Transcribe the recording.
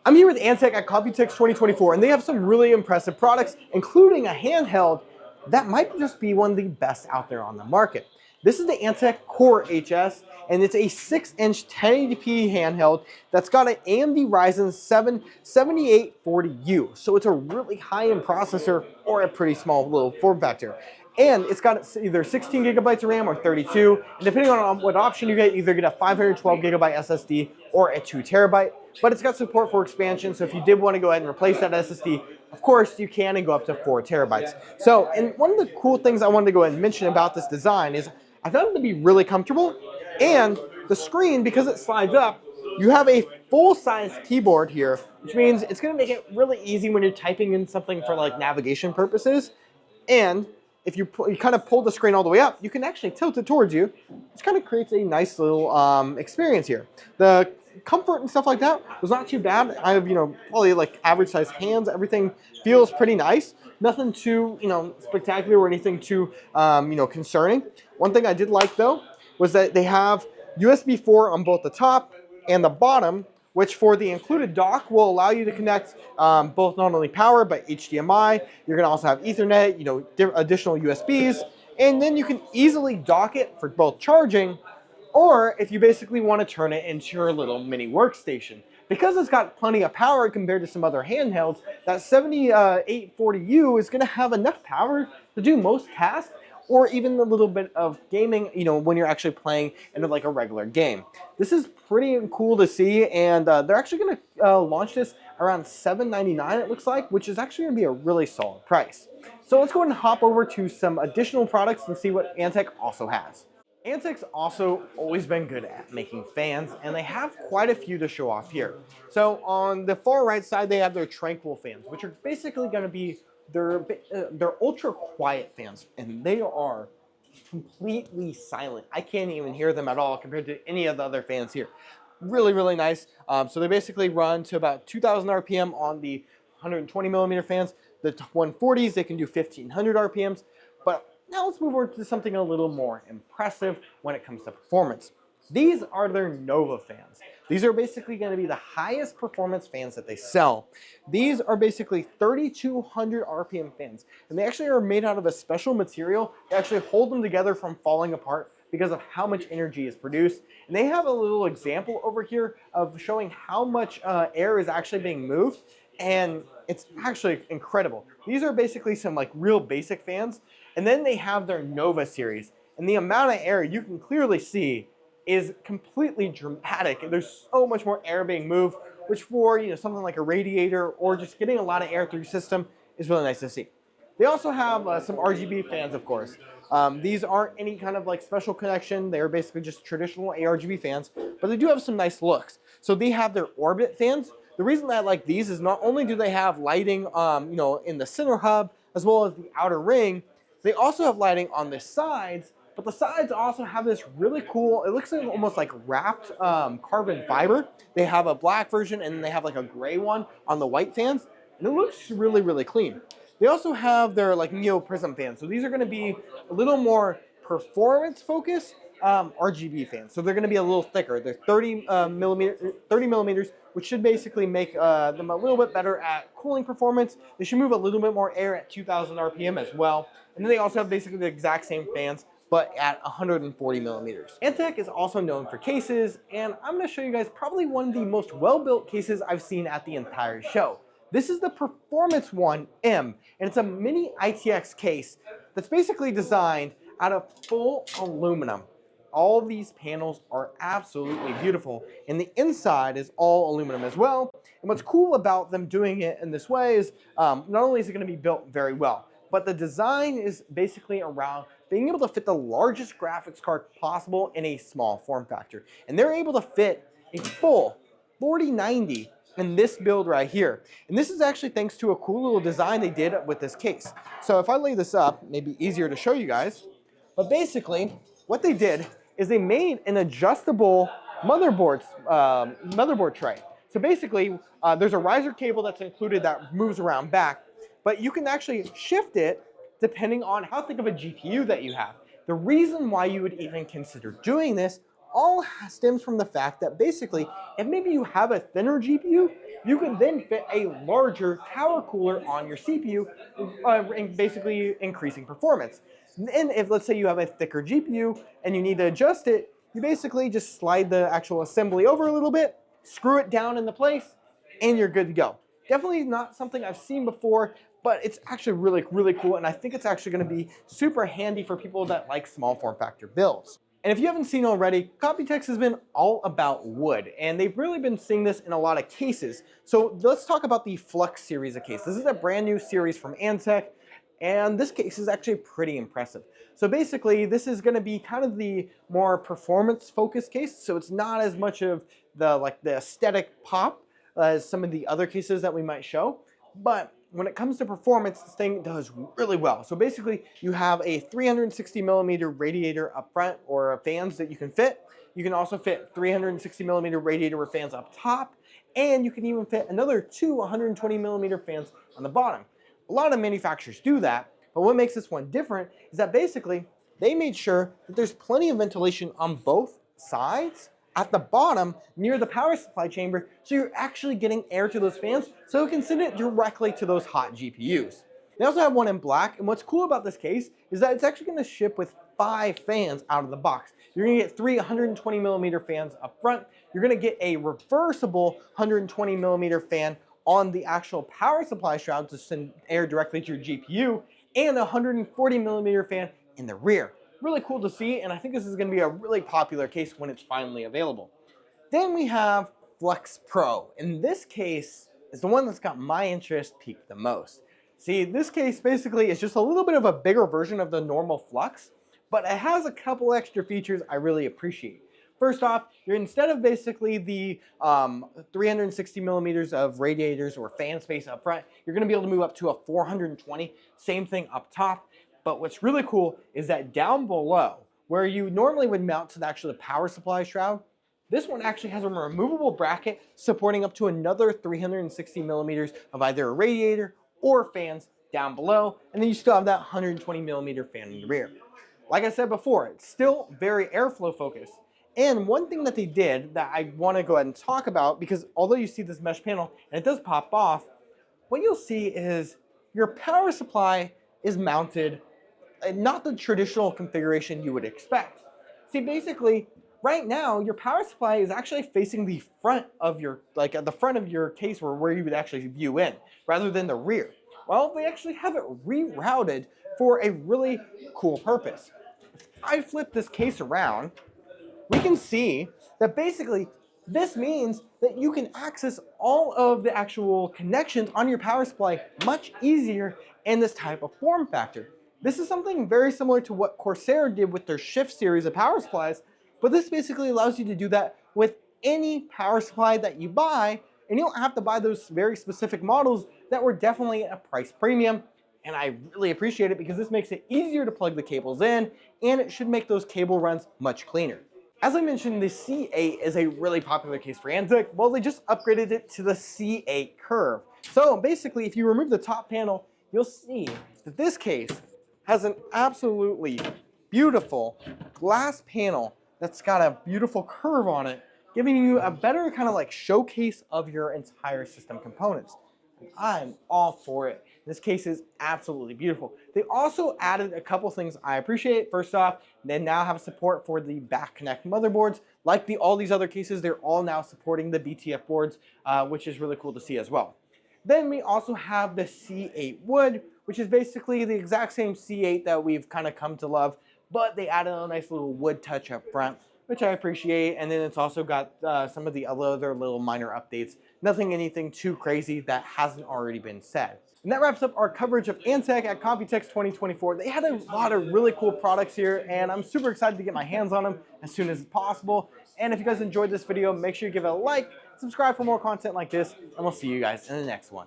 I'm here with Antec at Computex 2024, and they have some really impressive products, including a handheld that might just be one of the best out there on the market. This is the Antec Core HS, and it's a 6-inch 1080p handheld that's got an AMD Ryzen 7 7840U. So it's a really high-end processor or a pretty small little form factor. And it's got either 16 gigabytes of RAM or 32, and depending on what option you get, either get a 512 gigabyte SSD or a 2 terabyte. But it's got support for expansion, so if you did want to go ahead and replace that SSD, of course you can and go up to 4 terabytes. So, and one of the cool things I wanted to go ahead and mention about this design is I found it to be really comfortable, and the screen, because it slides up, you have a full-size keyboard here, which means it's going to make it really easy when you're typing in something for like navigation purposes. And if you kind of pull the screen all the way up, you can actually tilt it towards you, which kind of creates a nice little experience here. The comfort and stuff like that was not too bad. I have, probably like average sized hands. Everything feels pretty nice. Nothing too, spectacular or anything too, concerning. One thing I did like though was that they have USB 4 on both the top and the bottom, which for the included dock will allow you to connect both not only power, but HDMI. You're gonna also have Ethernet, additional USBs, and then you can easily dock it for both charging, or if you basically want to turn it into your little mini workstation. Because it's got plenty of power compared to some other handhelds, that 7840U is gonna have enough power to do most tasks, or even a little bit of gaming, when you're actually playing into like a regular game. This is pretty cool to see, and they're actually gonna launch this around $799, it looks like, which is actually gonna be a really solid price. So let's go ahead and hop over to some additional products and see what Antec also has. Antec's also always been good at making fans, and they have quite a few to show off here. So on the far right side, they have their Tranquil fans, which are basically gonna be they're ultra quiet fans, and they are completely silent. I can't even hear them at all compared to any of the other fans here. Really, really nice. So they basically run to about 2,000 RPM on the 120 millimeter fans. The 140s, they can do 1,500 RPMs. But now let's move over to something a little more impressive when it comes to performance. These are their Nova fans. These are basically going to be the highest performance fans that they sell. These are basically 3,200 RPM fans, and they actually are made out of a special material that actually hold them together from falling apart because of how much energy is produced. And they have a little example over here of showing how much air is actually being moved, and it's actually incredible. These are basically some like real basic fans, and then they have their Nova series, and the amount of air you can clearly see is completely dramatic. There's so much more air being moved, which for something like a radiator or just getting a lot of air through your system is really nice to see. They also have some RGB fans, of course. These aren't any kind of like special connection. They're basically just traditional ARGB fans, but they do have some nice looks. So they have their Orbit fans. The reason that I like these is not only do they have lighting, in the center hub as well as the outer ring, they also have lighting on the sides. But the sides also have this really cool, it looks like almost like wrapped carbon fiber. They have a black version and then they have like a gray one on the white fans. And it looks really, really clean. They also have their like Neo Prism fans. So these are gonna be a little more performance focused RGB fans. So they're gonna be a little thicker. They're 30 millimeters, which should basically make them a little bit better at cooling performance. They should move a little bit more air at 2,000 RPM as well. And then they also have basically the exact same fans, but at 140 millimeters. Antec is also known for cases, and I'm gonna show you guys probably one of the most well-built cases I've seen at the entire show. This is the Performance One M, and it's a mini ITX case that's basically designed out of full aluminum. All of these panels are absolutely beautiful, and the inside is all aluminum as well. And what's cool about them doing it in this way is not only is it gonna be built very well, but the design is basically around being able to fit the largest graphics card possible in a small form factor. And they're able to fit a full 4090 in this build right here. And this is actually thanks to a cool little design they did with this case. So if I lay this up, maybe easier to show you guys, but basically what they did is they made an adjustable motherboard tray. So basically there's a riser cable that's included that moves around back, but you can actually shift it depending on how thick of a GPU that you have. The reason why you would even consider doing this all stems from the fact that basically, if maybe you have a thinner GPU, you can then fit a larger tower cooler on your CPU, basically increasing performance. And if, let's say, you have a thicker GPU and you need to adjust it, you basically just slide the actual assembly over a little bit, screw it down into place, and you're good to go. Definitely not something I've seen before, but it's actually really, really cool, and I think it's actually going to be super handy for people that like small form factor builds. And if you haven't seen already, Computex has been all about wood, and they've really been seeing this in a lot of cases. So let's talk about the Flux series of case. This is a brand new series from Antec, and this case is actually pretty impressive. So basically, this is going to be kind of the more performance-focused case, so it's not as much of the aesthetic pop as some of the other cases that we might show, but when it comes to performance, this thing does really well. So basically, you have a 360 millimeter radiator up front, or fans that you can fit. You can also fit 360 millimeter radiator or fans up top, and you can even fit another two 120 millimeter fans on the bottom. A lot of manufacturers do that, but what makes this one different is that basically they made sure that there's plenty of ventilation on both sides at the bottom near the power supply chamber, so you're actually getting air to those fans, so it can send it directly to those hot GPUs. They also have one in black, and what's cool about this case is that it's actually going to ship with 5 fans out of the box. You're going to get 3 120 millimeter fans up front. You're going to get a reversible 120 millimeter fan on the actual power supply shroud to send air directly to your GPU, and a 140 millimeter fan in the rear. Really cool to see, and I think this is going to be a really popular case when it's finally available. Then we have Flux Pro, and this case is the one that's got my interest peaked the most. See, this case basically is just a little bit of a bigger version of the normal Flux, but it has a couple extra features I really appreciate. First off, you're instead of basically the 360 millimeters of radiators or fan space up front, you're going to be able to move up to a 420, same thing up top. But what's really cool is that down below, where you normally would mount to the power supply shroud, this one actually has a removable bracket supporting up to another 360 millimeters of either a radiator or fans down below, and then you still have that 120 millimeter fan in the rear. Like I said before, it's still very airflow focused. And one thing that they did that I want to go ahead and talk about, because although you see this mesh panel and it does pop off, what you'll see is your power supply is mounted not the traditional configuration you would expect. See, basically, right now, your power supply is actually facing the front of your, at the front of your case where you would actually view in, rather than the rear. Well, they actually have it rerouted for a really cool purpose. If I flip this case around, we can see that basically this means that you can access all of the actual connections on your power supply much easier in this type of form factor. This is something very similar to what Corsair did with their Shift series of power supplies, but this basically allows you to do that with any power supply that you buy, and you don't have to buy those very specific models that were definitely a price premium. And I really appreciate it because this makes it easier to plug the cables in, and it should make those cable runs much cleaner. As I mentioned, the C8 is a really popular case for Antec. Well, they just upgraded it to the C8 curve. So basically, if you remove the top panel, you'll see that this case has an absolutely beautiful glass panel that's got a beautiful curve on it, giving you a better kind of showcase of your entire system components. And I'm all for it. This case is absolutely beautiful. They also added a couple things I appreciate. First off, they now have support for the back connect motherboards. Like all these other cases, they're all now supporting the BTF boards, which is really cool to see as well. Then we also have the C8 wood, which is basically the exact same C8 that we've kind of come to love, but they added a nice little wood touch up front, which I appreciate. And then it's also got some of the other little minor updates. Anything too crazy that hasn't already been said. And that wraps up our coverage of Antec at Computex 2024. They had a lot of really cool products here, and I'm super excited to get my hands on them as soon as possible. And if you guys enjoyed this video, make sure you give it a like, subscribe for more content like this, and we'll see you guys in the next one.